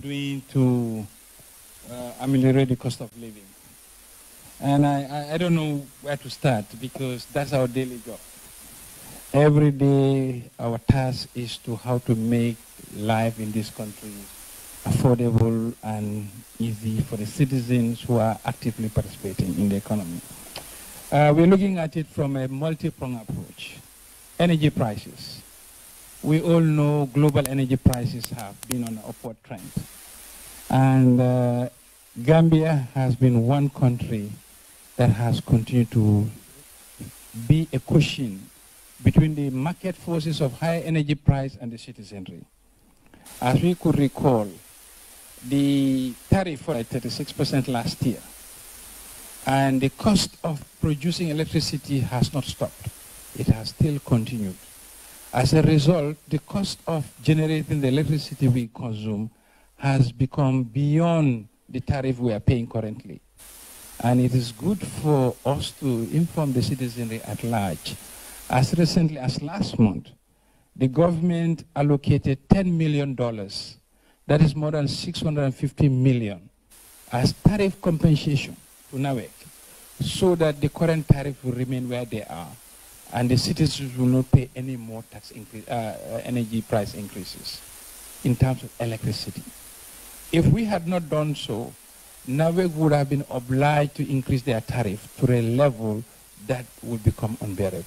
doing to ameliorate the cost of living. And I don't know where to start because that's our daily job. Every day our task is to how to make life in this country affordable and easy for the citizens who are actively participating in the economy. We're looking at it from a multi-pronged approach. Energy prices. We all know global energy prices have been on an upward trend. And Gambia has been one country that has continued to be a cushion between the market forces of high energy price and the citizenry. As we could recall, the tariff was at 36% last year, and the cost of producing electricity has not stopped. It has still continued. As a result, the cost of generating the electricity we consume has become beyond the tariff we are paying currently. And it is good for us to inform the citizenry at large. As recently as last month, the government allocated $10 million, that is more than 650 million, as tariff compensation to 𝒂𝒃, so that the current tariff will remain where they are, and the citizens will not pay any more tax increase, energy price increases in terms of electricity. If we had not done so, 𝒂𝒃 would have been obliged to increase their tariff to a level that would become unbearable.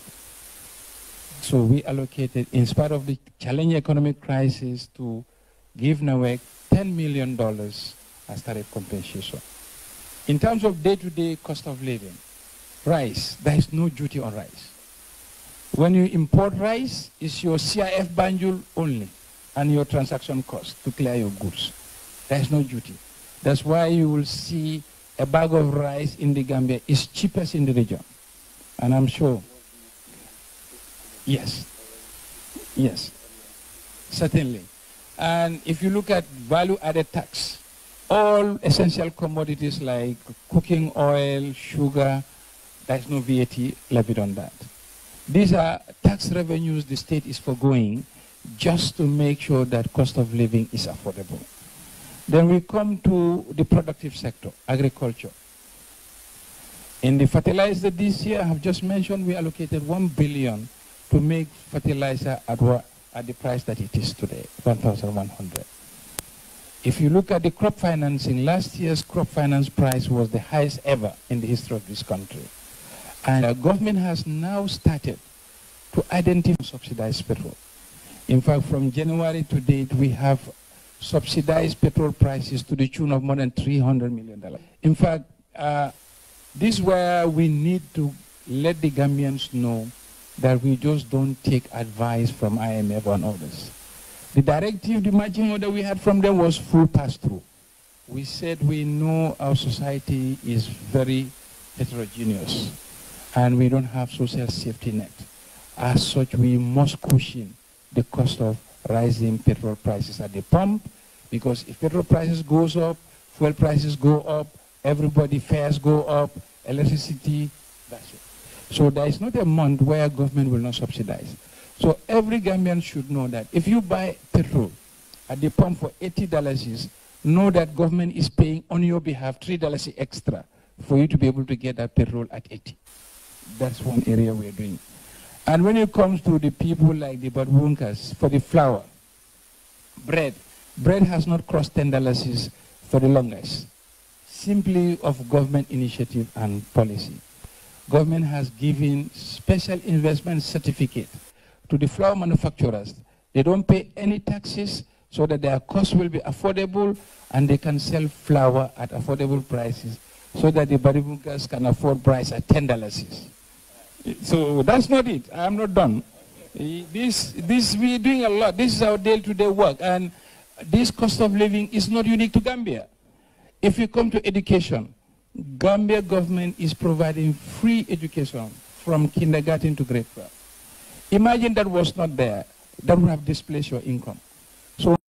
So we allocated, in spite of the challenging economic crisis, to give 𝒂𝒃 $10 million as tariff compensation. In terms of day-to-day cost of living, rice, there is no duty on rice. When you import rice, it's your CIF banjul only and your transaction cost to clear your goods. There is no duty. That's why you will see a bag of rice in the Gambia is cheapest in the region. And I'm sure, yes, certainly. And if you look at value-added tax, all essential commodities like cooking oil, sugar, there's no VAT levied on that. These are tax revenues the state is foregoing just to make sure that cost of living is affordable. Then we come to the productive sector, agriculture. In the fertilizer this year, I have just mentioned we allocated $1 billion to make fertilizer at the price that it is today, 1,100. If you look at the crop financing, last year's crop finance price was the highest ever in the history of this country. And the government has now started to identify subsidized petrol. In fact, from January to date, we have subsidized petrol prices to the tune of more than $300 million. In fact, this is where we need to let the Gambians know that we just don't take advice from IMF and others. The directive, the marching order we had from them was full pass-through. We said we know our society is very heterogeneous and we don't have social safety net. As such, we must cushion the cost of rising petrol prices at the pump, because if petrol prices goes up, fuel prices go up, everybody fares go up, electricity, that's it. So there is not a month where government will not subsidize. So every Gambian should know that if you buy petrol at the pump for $80, know that government is paying on your behalf $3 extra for you to be able to get that petrol at 80. That's one area we're doing. And when it comes to the people like the Badwunkas, for the flour, bread has not crossed $10 for the longest, simply of government initiative and policy. Government has given special investment certificate to the flour manufacturers. They don't pay any taxes so that their costs will be affordable and they can sell flour at affordable prices so that the Badwunkas can afford price at $10. So that's not it. I'm not done. This we're doing a lot. This is our day-to-day work, and this cost of living is not unique to Gambia. If you come to education, Gambia government is providing free education from kindergarten to grade 12. Imagine that was not there. That would have displaced your income.